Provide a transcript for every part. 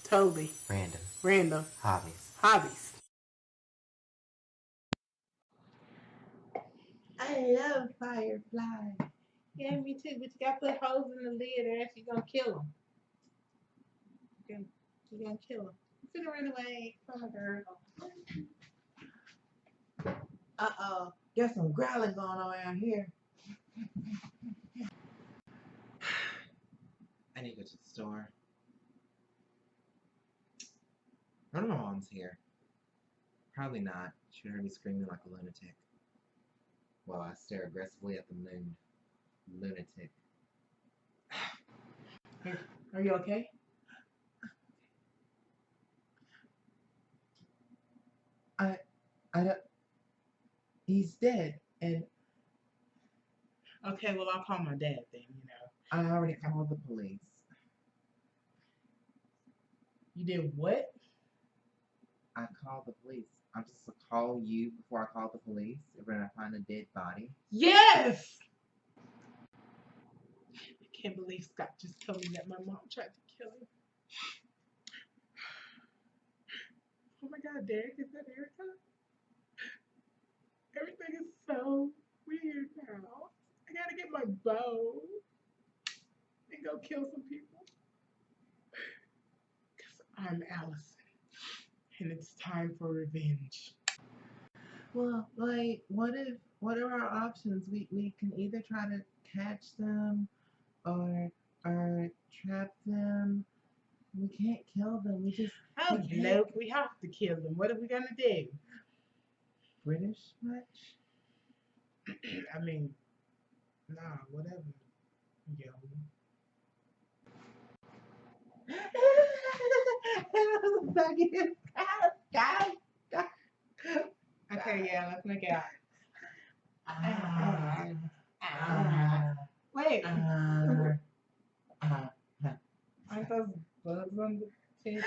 Totally. Random. Hobbies. I love fireflies. Yeah, me too. But you gotta put holes in the lid, or else you're gonna kill them. You're gonna kill them. I'm finna run away from a girl. Uh-oh. There's some growling going on around here. I need to go to the store. I don't know if my mom's here. Probably not. She heard me screaming like a lunatic. While I stare aggressively at the moon. Lunatic. Are you okay? I don't. He's dead, and Okay, well I'll call my dad then. I already called the police. You did what? I called the police. I'm just to call you before I call the police if we're gonna find a dead body. Yes! I can't believe Scott just told me that my mom tried to kill him. Oh my God, Derek, is that Erica? Everything is so weird now. I gotta get my bow and go kill some people. Because I'm Allison. And it's time for revenge. well, like, what are our options? We can either try to catch them or trap them. We can't kill them. Oh, nope, we have to kill them. What are we gonna do? British much? I mean, nah, whatever. Yo. Okay, yeah, let's make it out. Wait. Aren't those bugs on the table?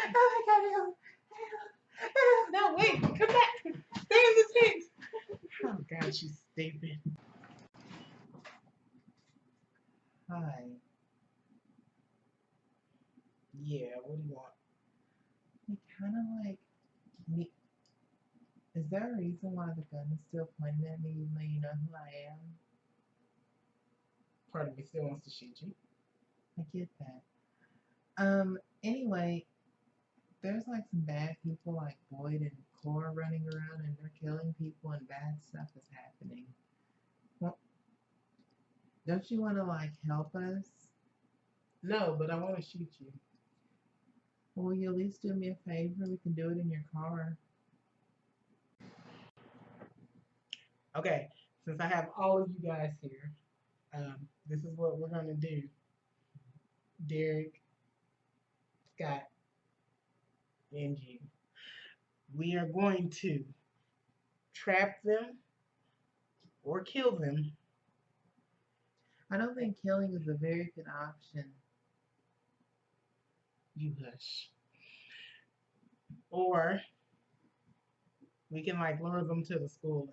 No, wait, come back. Stay in the tent. Oh God, she's stupid. Hi. Yeah, what do you want? You kind of like me. Is there a reason why the gun is still pointing at me, even though you know who I am? Part of me still wants to shoot you. I get that. Anyway, there's like some bad people like Boyd and Cora running around and they're killing people and bad stuff is happening. Well, don't you want to like help us? No, but I want to shoot you. Well, will you at least do me a favor? We can do it in your car. Okay, since I have all of you guys here, this is what we're gonna do. Derek, Scott, and you. We are going to trap them or kill them. I don't think killing is a very good option. You hush. Or we can like lure them to the school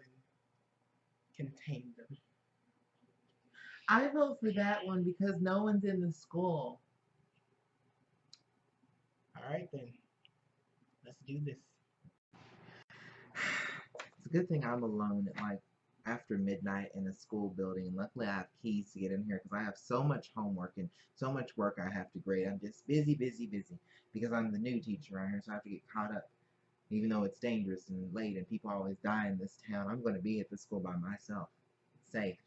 and contain them. I vote for that one because no one's in the school. All right then. Let's do this. It's a good thing I'm alone at like after midnight in a school building. Luckily, I have keys to get in here because I have so much homework and so much work I have to grade. I'm just busy because I'm the new teacher around here, so I have to get caught up. Even though it's dangerous and late and people always die in this town, I'm going to be at the school by myself. It's safe.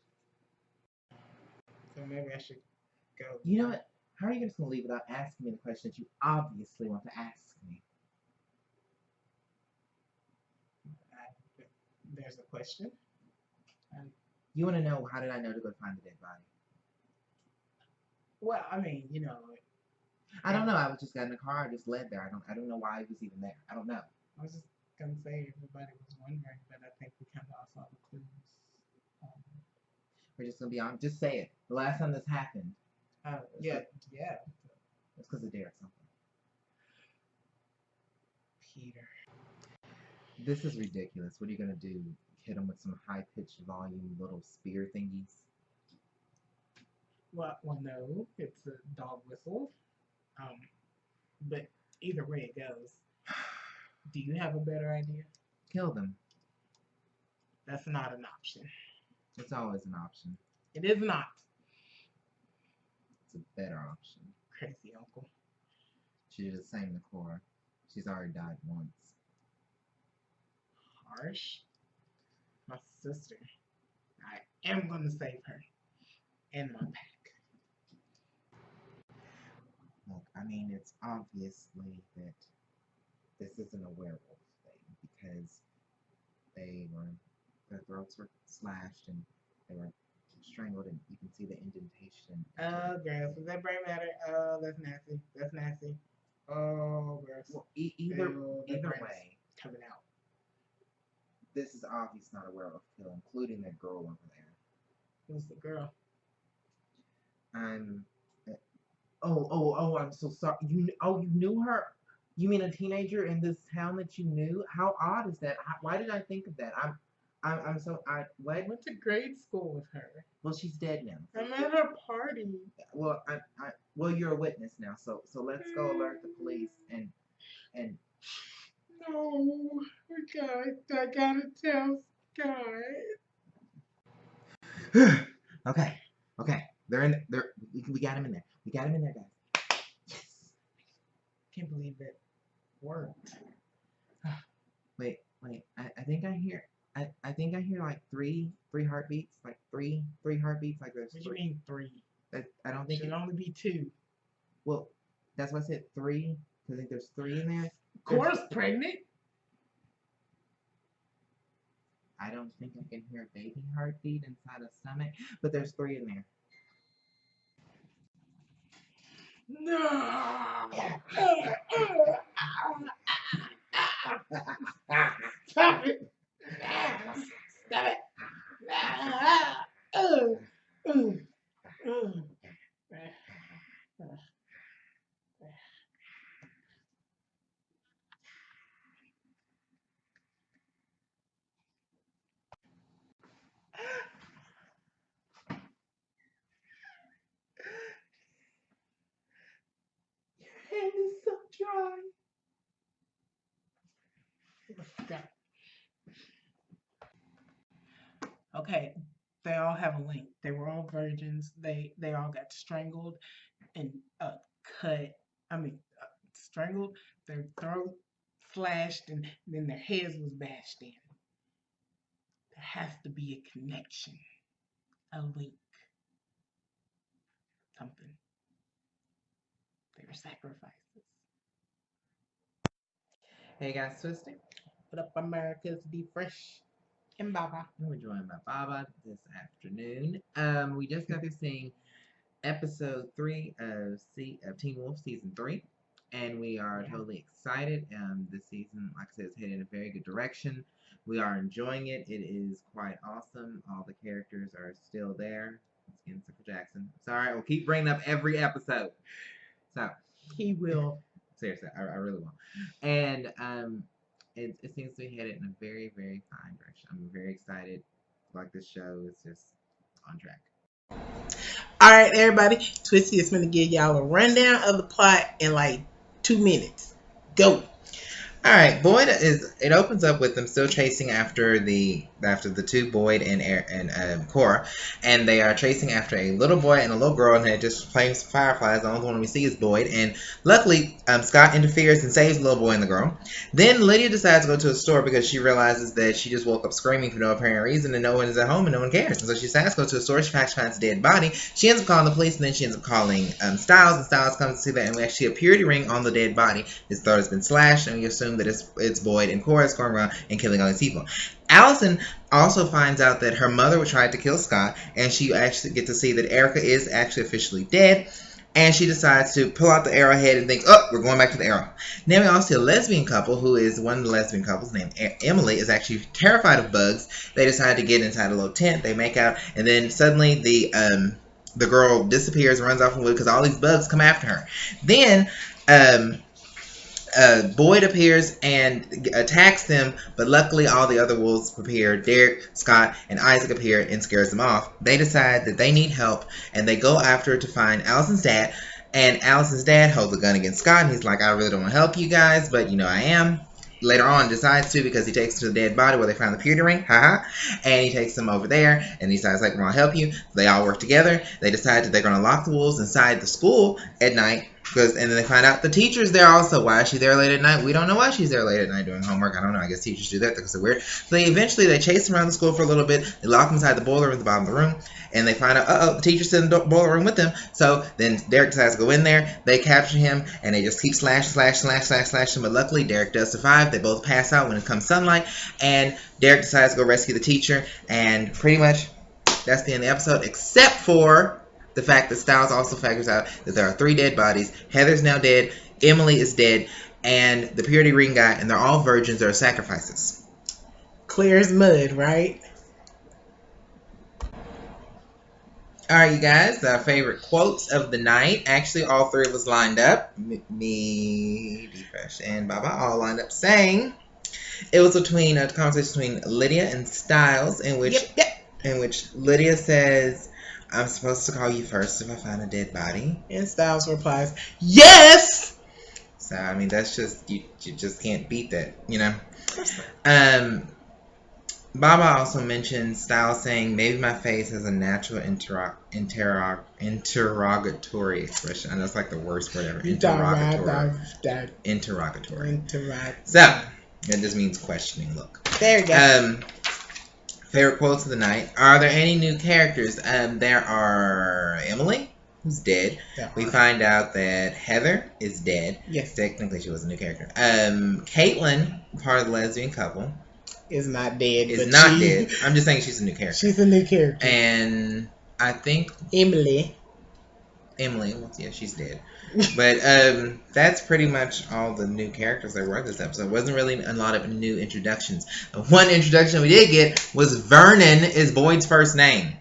So maybe I should go. You know what? How are you just going to leave without asking me the question that you obviously want to ask me? There's a question. You want to know how did I know to go find the dead body? Well, I mean, you know. I don't know. I was just got in the car. I just led there. I don't know why he was even there. I don't know. I was just gonna say everybody was wondering, but I think we kind of all saw the clues. We're just gonna be honest. Just say it. The last time this happened. Yeah. It's because of Derek something. Peter. This is ridiculous. What are you gonna do? Hit him with some high-pitched volume little spear thingies? Well, no, it's a dog whistle. But either way it goes. Do you have a better idea? Kill them. That's not an option. It's always an option. It is not. It's a better option. Crazy uncle. She did the same to Cora. She's already died once. Harsh. My sister. I am going to save her. And my pack. Look, I mean, it's obviously that this isn't a werewolf thing because their throats were slashed and they were strangled, and you can see the indentation. Oh, gross. Does that brain matter? Oh, that's nasty. That's nasty. Oh, gross. Well, either That brain's way, coming out. this is obvious not a werewolf kill, including that girl over there. Who's the girl? I'm. I'm so sorry. You knew her. You mean a teenager in this town that you knew? How odd is that? Why did I think of that? What? Went to grade school with her. Well, she's dead now. I'm at her party. Well, well, you're a witness now, so let's go alert the police and. No, guys, I gotta tell Scott. Okay. They're in there. We got him in there. We got him in there, guys. Yes. Can't believe it worked. Wait. I think I hear. I think I hear like three heartbeats, like three heartbeats, like there's What do you three. mean 3? I don't think Should only be 2. Well, that's why I said 3. I think there's 3 in there. Cora's pregnant. I don't think I can hear a baby heartbeat inside a stomach, but there's 3 in there. No. Stop it. Stop it. Your hand is so dry. Okay, they all have a link. They were all virgins. They all got strangled and cut. Strangled. Their throat slashed, and then their heads was bashed in. There has to be a connection, a link, something. They were sacrifices. Hey guys, Twisty. What up, America's D Fresh and Baba? We're joined by Baba this afternoon. We just got through seeing episode 3 of Teen Wolf season 3, and we are totally excited. This season, like I said, is headed in a very good direction. We are enjoying it. It is quite awesome. All the characters are still there. Once again, Circle Jackson. Sorry, we'll keep bringing up every episode. So He will. seriously, I really will. And it seems to be headed in a very, very fine direction. I'm very excited. Like this show is just on track. All right, everybody. Twisty is going to give y'all a rundown of the plot in like 2 minutes. Go. All right, Boyd it opens up with them still chasing after the two, Boyd and Cora, and they are chasing after a little boy and a little girl, and they're just playing some fireflies. The only one we see is Boyd, and luckily Scott interferes and saves the little boy and the girl. Then Lydia decides to go to a store because she realizes that she just woke up screaming for no apparent reason, and no one is at home and no one cares. And so she decides to go to a store. She finds a dead body. She ends up calling the police, and then she ends up calling Stiles, and Stiles comes to see that, and we actually see a purity ring on the dead body. His throat has been slashed, and we assume that it's Boyd and Cora's going around and killing all these people. Allison also finds out that her mother tried to kill Scott, and she actually gets to see that Erica is actually officially dead, and she decides to pull out the arrowhead and thinks, oh, we're going back to the arrow. Then we also see a lesbian couple, who is one of the lesbian couples named Emily, is actually terrified of bugs. They decide to get inside a little tent. They make out, and then suddenly the girl disappears and runs off in the wood because all these bugs come after her. Then Boyd appears and attacks them, but luckily all the other wolves appear. Derek, Scott, and Isaac appear and scares them off. They decide that they need help, and they go after to find Allison's dad. And Allison's dad holds a gun against Scott, and he's like, I really don't want to help you guys, but I am. Later on, decides to because he takes to the dead body where they found the purity ring, and he takes them over there, and he decides like, well, I'll help you. So they all work together. They decide that they're going to lock the wolves inside the school at night, and then they find out the teacher's there also. Why is she there late at night? We don't know why she's there late at night doing homework. I don't know. I guess teachers do that because they're weird. So they chase him around the school for a little bit. They lock him inside the boiler room at the bottom of the room, and they find out, the teacher's in the boiler room with them. So then Derek decides to go in there. They capture him, and they just keep slashing. But luckily, Derek does survive. They both pass out when it comes sunlight, and Derek decides to go rescue the teacher, and pretty much that's the end of the episode, except for the fact that Stiles also figures out that there are 3 dead bodies. Heather's now dead, Emily is dead, and the purity ring guy, and they're all virgins. They're sacrifices. Clear as mud, right? All right, you guys, our favorite quotes of the night. Actually, all 3 of us lined up. Me, D-Fresh, and Baba all lined up saying it was between a conversation between Lydia and Stiles, in which Lydia says, I'm supposed to call you first if I find a dead body. And Styles replies, yes! So, I mean, that's just, you just can't beat that, Baba also mentions Styles saying, maybe my face has a natural interrogatory expression. I know it's like the worst word ever. Interrogatory. So, that just means questioning look. There you go. Favorite quotes of the night. Are there any new characters? There are Emily, who's dead. We find out that Heather is dead. Yes. Technically, she was a new character. Caitlin, part of the lesbian couple, is not dead. Dead. I'm just saying she's a new character. She's a new character. And I think Emily, well, yeah, she's dead. But that's pretty much all the new characters there were this episode. It wasn't really a lot of new introductions. The one introduction we did get was Vernon is Boyd's first name.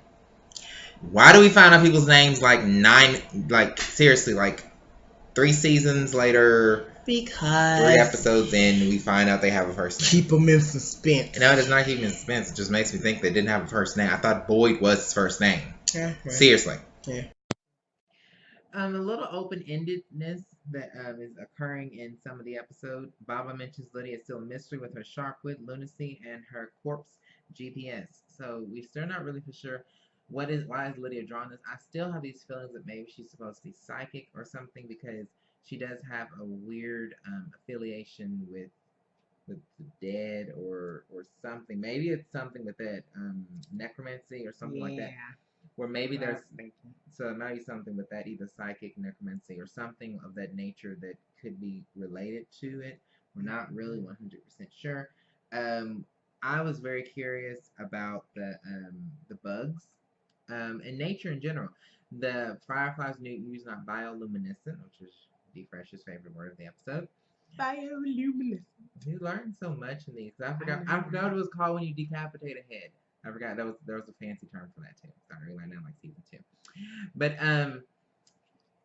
Why do we find out people's names seriously, 3 seasons later? Because 3 episodes in, we find out they have a first name. Keep them in suspense. No, it does not keep them in suspense. It just makes me think they didn't have a first name. I thought Boyd was his first name. Yeah, right. Seriously. Yeah. A little open-endedness that is occurring in some of the episodes. Baba mentions Lydia is still a mystery with her sharp wit, lunacy, and her corpse GPS. So we're still not really for sure why is Lydia drawing this. I still have these feelings that maybe she's supposed to be psychic or something because she does have a weird affiliation with the dead or something. Maybe it's something with that necromancy or something like that. Or maybe there's so it might be something with that, either psychic, necromancy, or something of that nature that could be related to it. We're not really 100% sure. I was very curious about the bugs and nature in general. The fireflies use not bioluminescent, which is D-Fresh's favorite word of the episode. Bioluminescent. You learn so much in these. I forgot what it was called when you decapitate a head. I forgot there was a fancy term for that too. Sorry, right now season 2. But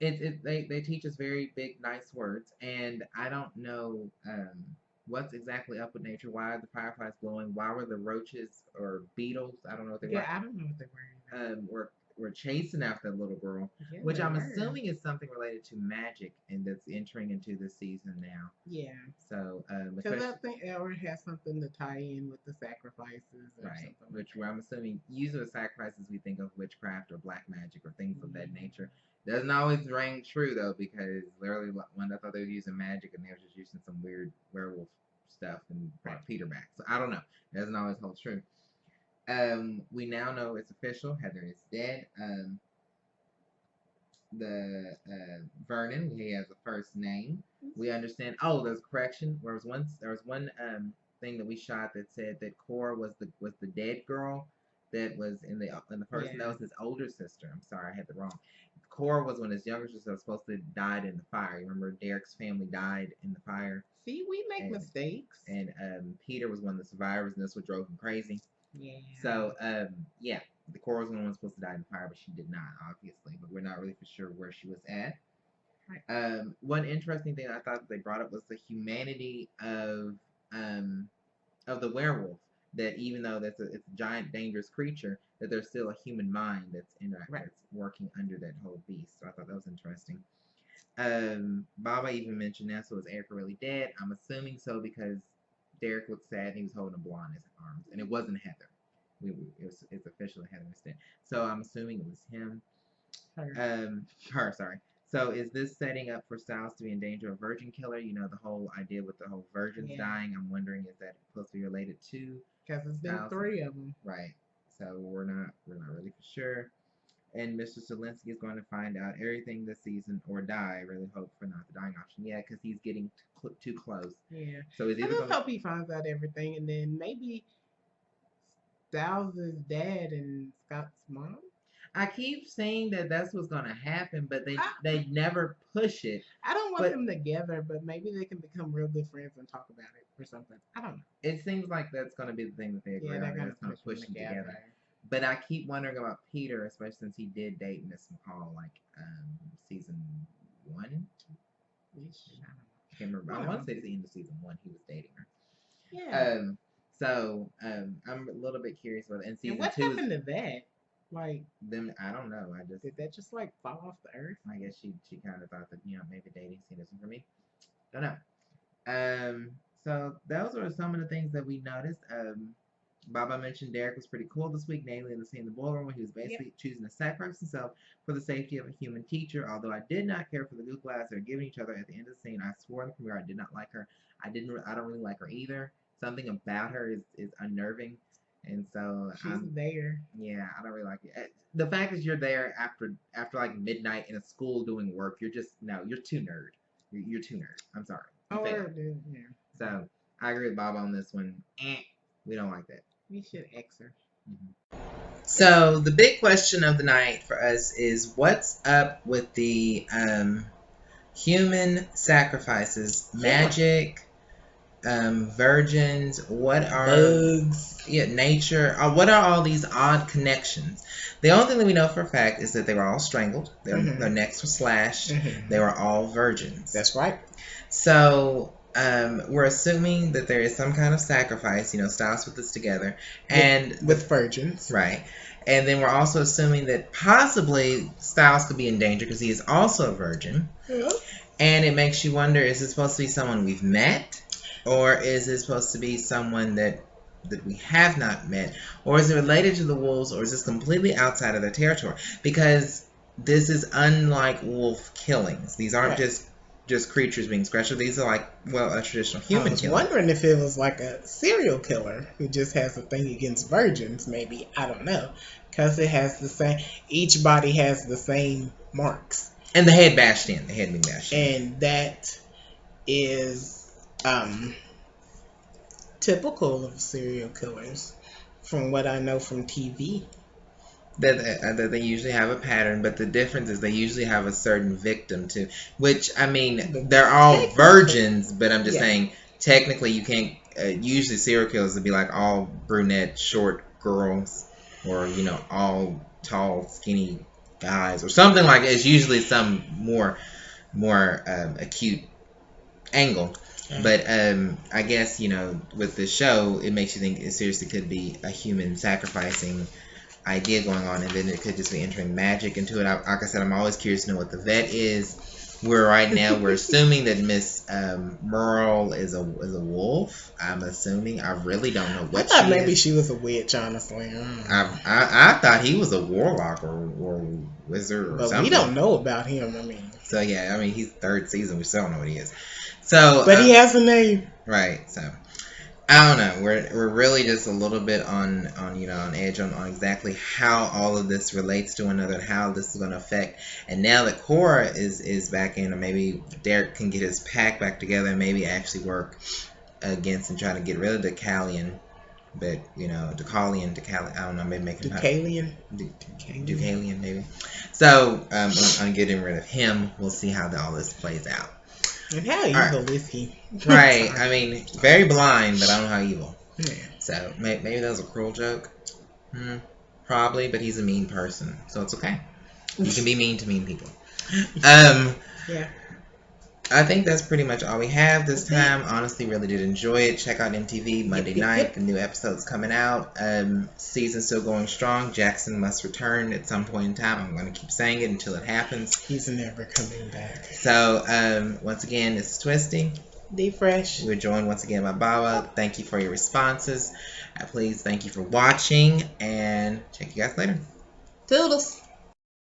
they teach us very big, nice words, and I don't know what's exactly up with nature. Why are the fireflies glowing? Why were the roaches or beetles? I don't know what they were. Yeah, I don't know what they were. We're chasing after that little girl, which I'm assuming is something related to magic, and that's entering into this season now. Yeah. So, because I think Elmer has something to tie in with the sacrifices, right? Which I'm assuming usually the sacrifices we think of witchcraft or black magic or things of that nature. Doesn't always ring true though, because literally when I thought they were using magic and they were just using some weird werewolf stuff and brought Peter back. So I don't know. It doesn't always hold true. We now know it's official. Heather is dead. Vernon, he has a first name. We understand. Oh, there's a correction. There was one thing that we shot that said that Cora was the dead girl that was in the first. Yeah. That was his older sister. I'm sorry, I had it wrong. Cora was when his younger sister was supposed to have died in the fire. You remember Derek's family died in the fire. See, we make mistakes. And Peter was one of the survivors, and this what drove him crazy. Yeah. So, the Cora was the one supposed to die in the fire, but she did not, obviously. But we're not really for sure where she was at. Right. One interesting thing I thought that they brought up was the humanity of the werewolf. That even though it's a giant, dangerous creature, that there's still a human mind that's interacting, that's working under that whole beast. So I thought that was interesting. Baba even mentioned that, so is Erica really dead? I'm assuming so because Derek looked sad and he was holding a ball in his arms, and it wasn't Heather. It's officially Heather instead. So I'm assuming it was him. Her, sorry. So is this setting up for Styles to be in danger of virgin killer? You know, the whole idea with the whole virgins dying. I'm wondering, is that supposed to be related to? Because it's been Styles? 3 of them. Right. So we're not really for sure. And Mr. Zelensky is going to find out everything this season or die. I really hope for not the dying option. Yeah, because he's getting too close. Yeah. So is I just hope he finds out everything, and then maybe Styles' dad and Scott's mom. I keep saying that that's what's going to happen, but they never push it. I don't want them together, but maybe they can become real good friends and talk about it or something. I don't know. It seems like that's going to be the thing that they agree on. They're going to push them together. But I keep wondering about Peter, especially since he did date Miss McCall, like season 1. I can't remember. I want to say it's the end of season 1. He was dating her. Yeah. So I'm a little bit curious about it. And season 2. What happened to that? Like them, I don't know. Did that just like fall off the earth? I guess she kind of thought that maybe dating scene isn't for me. Don't know. So those are some of the things that we noticed. Baba mentioned Derek was pretty cool this week, namely in the scene in the boiler when he was basically choosing to sacrifice himself for the safety of a human teacher. Although I did not care for the Gook lads they were giving each other at the end of the scene. I swore in the premiere I did not like her. I don't really like her either. Something about her is unnerving. And so she's there. Yeah, I don't really like it. The fact is, you're there after like midnight in a school doing work. You're too nerd. You're too nerd. I'm sorry. Yeah. So I agree with Bob on this one. We don't like that. We should X her. Mm-hmm. So the big question of the night for us is what's up with the human sacrifices, magic. Virgins, what are bugs? Yeah, nature. What are all these odd connections? The only thing that we know for a fact is that they were all strangled. Their necks were slashed. They were all virgins. That's right. So we're assuming that there is some kind of sacrifice. Styles put this together, and with virgins, right? And then we're also assuming that possibly Styles could be in danger because he is also a virgin. Yeah. And it makes you wonder: is it supposed to be someone we've met? Or is it supposed to be someone that we have not met? Or is it related to the wolves? Or is this completely outside of their territory? Because this is unlike wolf killings. These aren't just creatures being scratched. These are like, a traditional human killing. I was wondering if it was like a serial killer who just has a thing against virgins, maybe. I don't know. Because it has the same, each body has the same marks. And the head bashed in. The head being bashed in. And that is... typical of serial killers, from what I know from TV. That they usually have a pattern, but the difference is they usually have a certain victim too. Which they're all virgins, but I'm just saying technically you can't. Usually serial killers would be like all brunette, short girls, or all tall, skinny guys, or something like that. It's usually some more acute angle. But I guess, with the show, it makes you think it seriously could be a human sacrificing idea going on, and then it could just be entering magic into it. Like I said, I'm always curious to know what the vet is. Right now we're assuming that Miss Merle is a wolf. I'm assuming. I really don't know what I thought maybe she was a witch, honestly. I thought he was a warlock or wizard or something. But we don't know about him. So yeah, he's third season. We still don't know what he is. So, but he has a name, right? So, I don't know. We're really just a little bit on edge on exactly how all of this relates to one another and how this is going to affect. And now that Cora is back in, or maybe Derek can get his pack back together and maybe actually work against and try to get rid of Deucalion. But Deucalion, I don't know, maybe make him Deucalion, maybe. So, on getting rid of him, we'll see how all this plays out. And how evil is he? Right. Very blind, but I don't know how evil. Yeah. So maybe that was a cruel joke. Probably, but he's a mean person, so it's okay. You can be mean to mean people. Yeah. I think that's pretty much all we have this That's it. time. Honestly, really did enjoy it. Check out MTV Monday yep, night. yep. The new episode's coming out. Season still going strong. Jackson must return at some point in time. I'm going to keep saying it until it happens. He's never coming back. So, once again, this is Twisty. D Fresh. We're joined once again by Baba. Thank you for your responses. Please, thank you for watching, and check you guys later. Toodles.